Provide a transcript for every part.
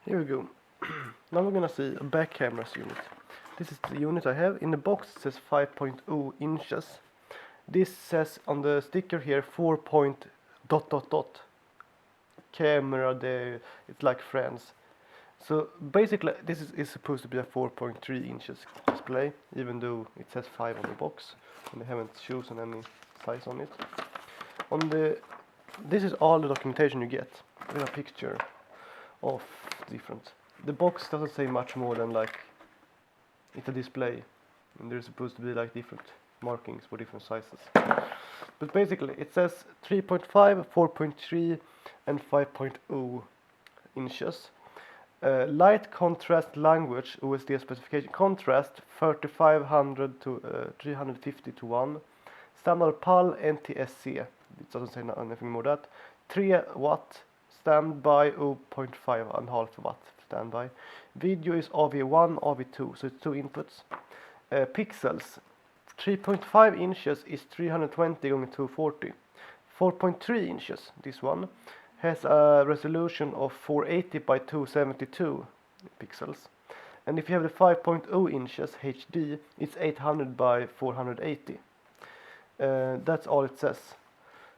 Here we go. Now we're gonna see a back camera's unit. This is the unit I have. In the box it says 5.0 inches. This says on the sticker here 4 point dot dot dot. Camera there, it's like friends. So basically this is supposed to be a 4.3 inches display, even though it says 5 on the box and they haven't chosen any size on it. This is all the documentation you get with a picture of different. The box doesn't say much more than like it's a display, and there's supposed to be like different markings for different sizes. But basically it says 3.5, 4.3 and 5.0 inches. Light contrast language OSD specification contrast 3500 to 350 to 1. Standard PAL NTSC, it doesn't say anything more than that. 3 watt standby, 0.5 and half watt standby. Video is AV1, AV2, so it's 2 inputs. Pixels 3.5 inches is 320 x 240. 4.3 inches, this one, has a resolution of 480 by 272 pixels. And if you have the 5.0 inches HD, it's 800 by 480. That's all it says.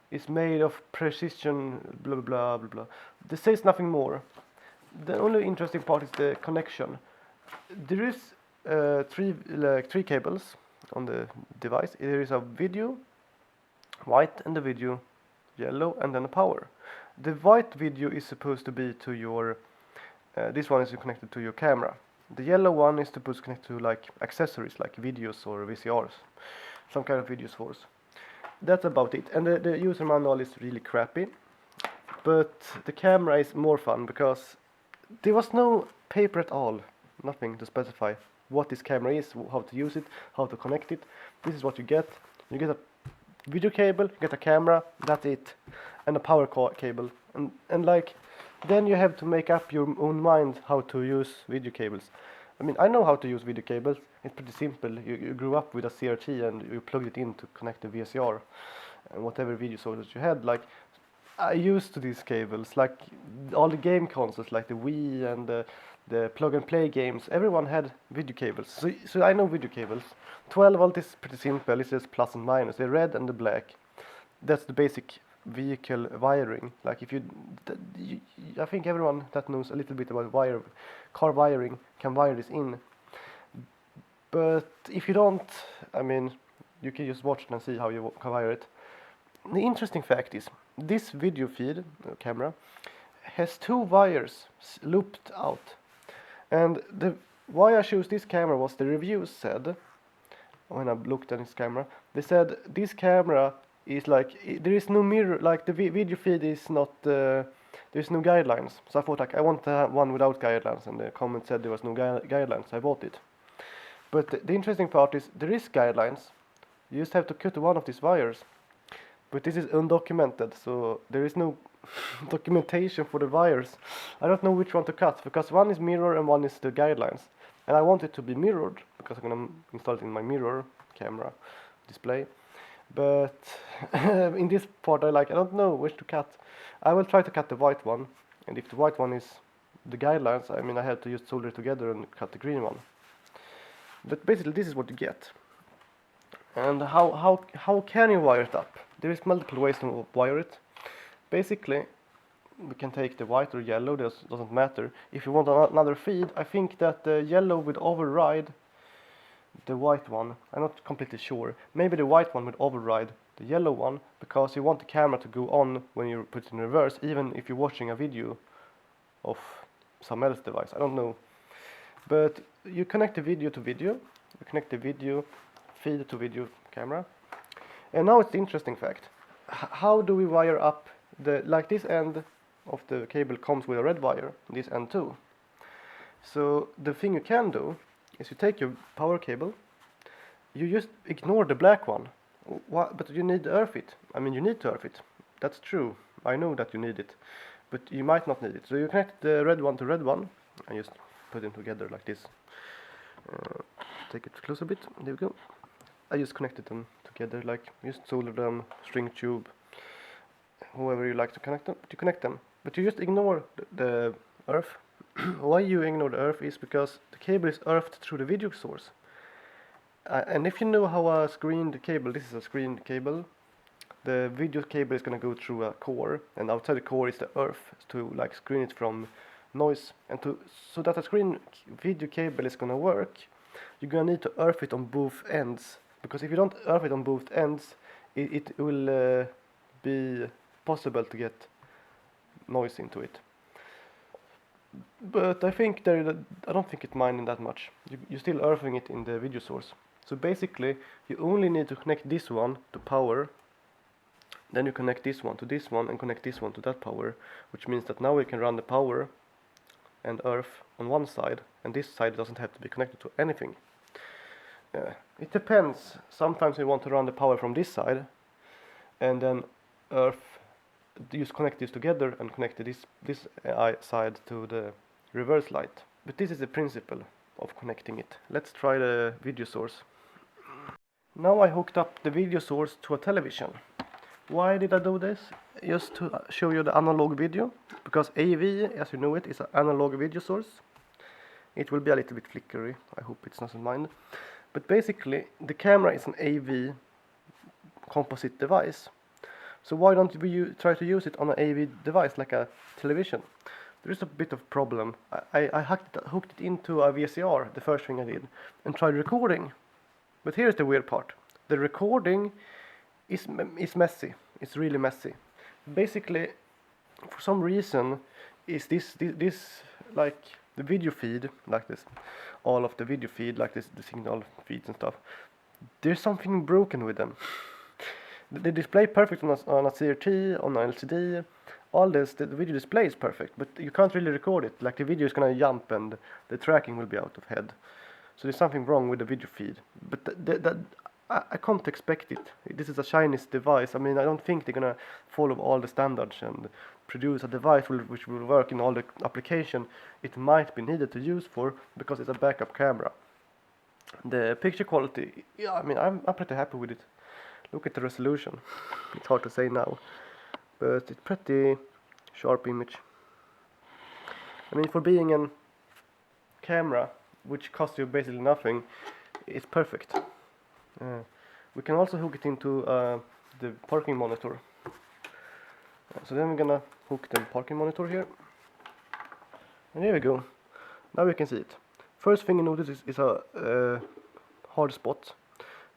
It's made of precision, blah blah blah blah blah. This says nothing more. The only interesting part is the connection. There is three cables on the device. There is a video, white, and the video, yellow, and then a power. The white video is supposed to be to your, this one is connected to your camera. The yellow one is supposed to connect to like accessories like videos or VCRs, some kind of video source. That's about it. And the user manual is really crappy, but the camera is more fun because there was no paper at all, nothing to specify what this camera is, how to use it, how to connect it. This is what you get. You get a video cable, you get a camera, that's it, and a power cable, and like then you have to make up your own mind how to use video cables. I mean, I know how to use video cables. It's pretty simple. You grew up with a CRT and you plugged it in to connect the VCR and whatever video source you had. Like I used to these cables, like all the game consoles, like the Wii and the plug and play games. Everyone had video cables, so I know video cables. 12 volt is pretty simple. It's just plus and minus, the red and the black. That's the basic vehicle wiring. Like if I think everyone that knows a little bit about car wiring can wire this in. But if you don't, I mean, you can just watch it and see how you can wire it. The interesting fact is this video feed camera has 2 wires looped out, and why I chose this camera was the reviews said when I looked at this camera. They said this camera is like there is no mirror, like the video feed is not there's no guidelines. So I thought like I want to have one without guidelines, and the comment said there was no guidelines. I bought it. But the interesting part is there is guidelines. You just have to cut one of these wires. But this is undocumented, so there is no documentation for the wires. I don't know which one to cut, because one is mirror and one is the guidelines. And I want it to be mirrored, because I'm going to install it in my mirror camera display. But in this part I don't know which to cut. I will try to cut the white one, and if the white one is the guidelines, I mean I have to just solder it together and cut the green one. But basically this is what you get. And how can you wire it up? There is multiple ways to wire it. Basically, we can take the white or yellow, doesn't matter. If you want another feed, I think that the yellow would override the white one. I'm not completely sure. Maybe the white one would override the yellow one, because you want the camera to go on when you put it in reverse, even if you're watching a video of some else device. I don't know. But you connect the video to video, you connect the video feed to video camera. And now it's the interesting fact. How do we wire up like this end of the cable comes with a red wire, this end too. So the thing you can do is you take your power cable, you just ignore the black one. But you need to earth it. I mean, you need to earth it. That's true. I know that you need it, but you might not need it. So you connect the red one to red one and just put them together like this. Take it close a bit. There we go. I just connected them together, like just solder them, string tube, whoever you like to connect them, but you just ignore the earth why you ignore the earth is because the cable is earthed through the video source. And if you know how a screened cable, this is a screened cable, the video cable is going to go through a core, and outside the core is the earth to like screen it from noise. And so that a video cable is going to work, you're going to need to earth it on both ends, because if you don't earth it on both ends, it will be possible to get noise into it. But I think I don't think it minding that much. You're still earthing it in the video source. So basically, you only need to connect this one to power. Then you connect this one to this one and connect this one to that power, which means that now we can run the power and earth on one side, and this side doesn't have to be connected to anything. It depends. Sometimes we want to run the power from this side, and then earth. Just connect these together and connect this side to the reverse light. But this is the principle of connecting it. Let's try the video source. Now I hooked up the video source to a television. Why did I do this? Just to show you the analog video, because AV, as you know it, is an analog video source. It will be a little bit flickery, I hope it doesn't mind. But basically, the camera is an AV composite device. So why don't we try to use it on an AV device like a television? There is a bit of problem. I hooked it into a VCR, the first thing I did, and tried recording. But here's the weird part. The recording is messy. It's really messy. Basically, for some reason, is this like the video feed, like this, all of the video feed, like this, the signal feeds and stuff. There's something broken with them. They display perfect on a CRT, on an LCD, all this, the video display is perfect, but you can't really record it, like the video is gonna jump and the tracking will be out of head. So there's something wrong with the video feed, but I can't expect it. This is a Chinese device. I mean, I don't think they're gonna follow all the standards and produce a device which will work in all the application it might be needed to use for, because it's a backup camera. The picture quality, yeah, I mean, I'm pretty happy with it. Look at the resolution. It's hard to say now, but it's pretty sharp image. I mean, for being a camera which costs you basically nothing, it's perfect. We can also hook it into the parking monitor. So then we're gonna hook the parking monitor here, and here we go. Now we can see it. First thing you notice is a hard spot.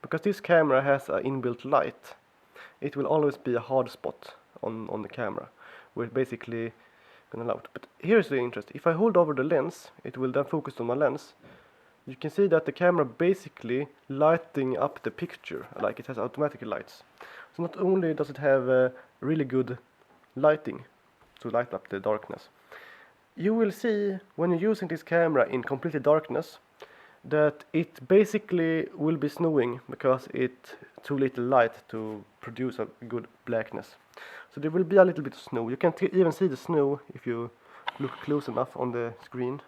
Because this camera has an inbuilt light, it will always be a hard spot on the camera. We're basically gonna allow it. But here's the interest. If I hold over the lens, it will then focus on my lens. You can see that the camera basically lighting up the picture, like it has automatic lights. So not only does it have really good lighting to light up the darkness, you will see when you're using this camera in completely darkness that it basically will be snowing, because it's too little light to produce a good blackness. So there will be a little bit of snow. You can even see the snow if you look close enough on the screen.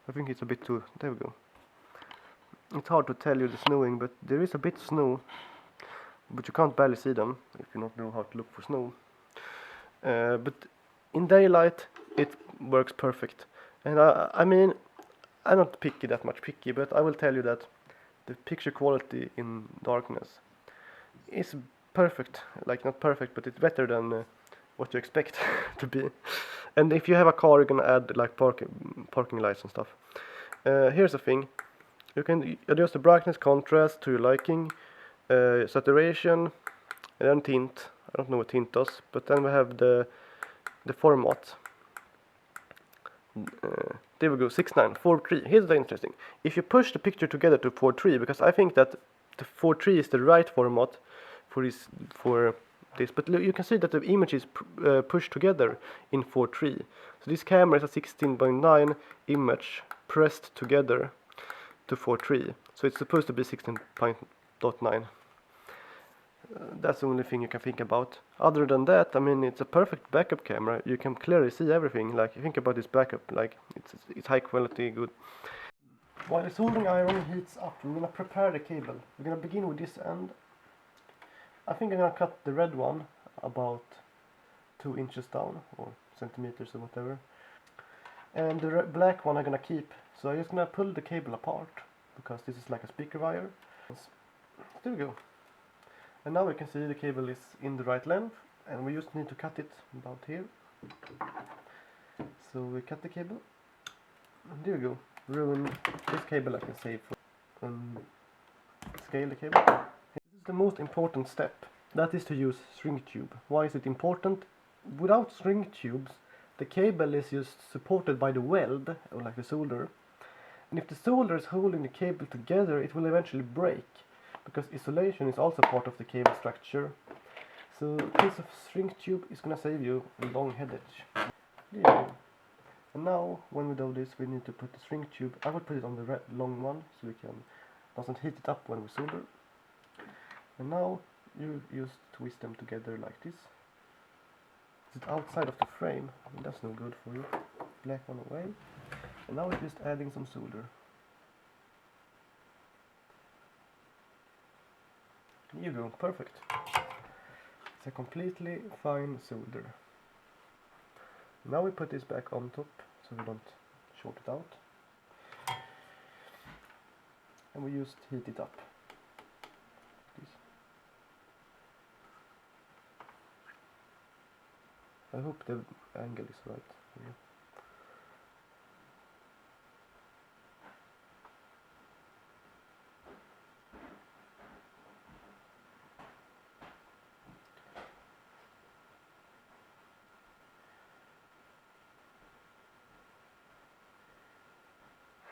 I think it's a bit too... there we go. It's hard to tell you the snowing, but there is a bit of snow, but you can't barely see them if you don't know how to look for snow. But in daylight it works perfect. And I mean, I'm not that much picky, but I will tell you that the picture quality in darkness is perfect. Like, not perfect, but it's better than what you expect to be. And if you have a car, you're gonna add like parking lights and stuff. Here's the thing: you can adjust the brightness, contrast to your liking, saturation, and then tint. I don't know what tint does, but then we have the format. There we go, 6:9, 4:3. Here's the interesting. If you push the picture together to 4:3, because I think that the 4:3 is the right format for this, but you can see that the image is pushed together in 4:3. So this camera is a 16.9 image pressed together to 4:3. So it's supposed to be 16.9. That's the only thing you can think about. Other than that, I mean, it's a perfect backup camera. You can clearly see everything. Like, think about this backup. Like, it's high quality, good. While the soldering iron heats up, we're gonna prepare the cable. We're gonna begin with this end. I think I'm gonna cut the red one about 2 inches down, or centimeters or whatever. and the black one I'm gonna keep. So I'm just gonna pull the cable apart, because this is like a speaker wire. There we go. And now we can see the cable is in the right length, and we just need to cut it about here. So we cut the cable, and there we go. Ruin this cable I can save for scale the cable. This is the most important step. That is to use shrink tube. Why is it important? Without shrink tubes, the cable is just supported by the weld, or like the solder. And if the solder is holding the cable together, it will eventually break, because isolation is also part of the cable structure. So a piece of shrink tube is gonna save you a long head edge. Yeah. And now, when we do this, we need to put the shrink tube. I would put it on the red long one, so we doesn't heat it up when we solder. And now you just twist them together like this. It's outside of the frame, and that's no good for you. Black one away. And now we're just adding some solder. Here you go, perfect. It's a completely fine solder. Now we put this back on top, so we don't short it out. And we just heat it up. I hope the angle is right here.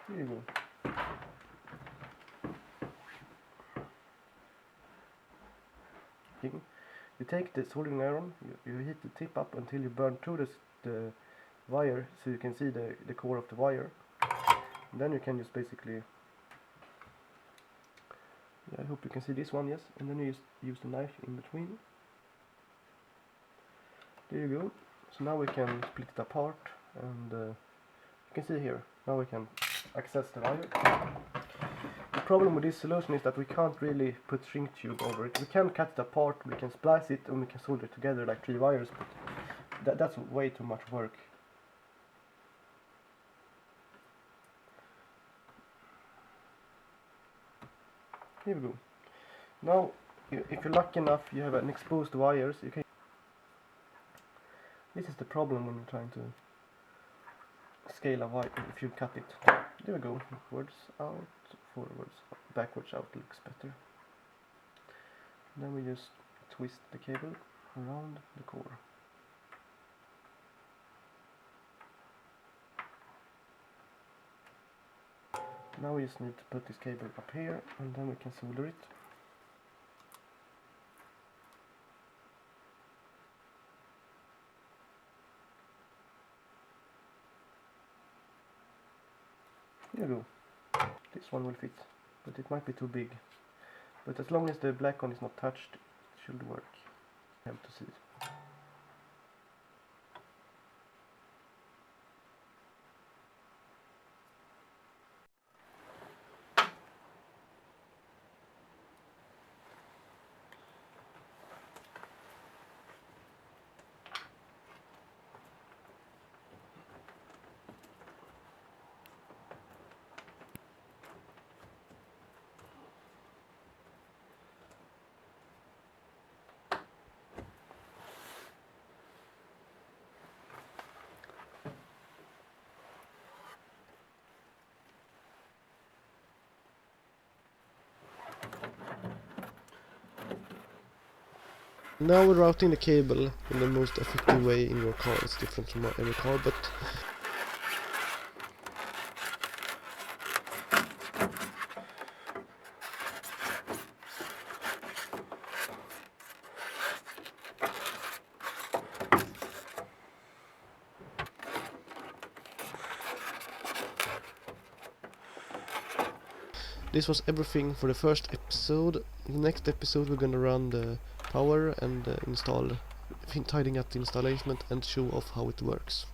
Here you go. You take the soldering iron, you heat the tip up until you burn through the wire, so you can see the core of the wire. And then you can just basically, I hope you can see this one, yes. And then you just use the knife in between. There you go. So now we can split it apart, and you can see here, now we can access the wire. The problem with this solution is that we can't really put shrink tube over it. We can cut it apart, we can splice it, and we can solder it together like 3 wires, but that's way too much work. Here we go. Now, if you're lucky enough, you have an exposed wires. You can. This is the problem when you're trying to scale a wire. If you cut it, there we go. Forwards out, forwards, backwards out looks better. Then we just twist the cable around the core. Now we just need to put this cable up here, and then we can solder it. There you go. This one will fit, but it might be too big. But as long as the black one is not touched, it should work. I have to see it. Now we're routing the cable in the most effective way in your car. It's different from every car, but this was everything for the first episode. In the next episode we're gonna run the power and tidying up the installation and show off how it works.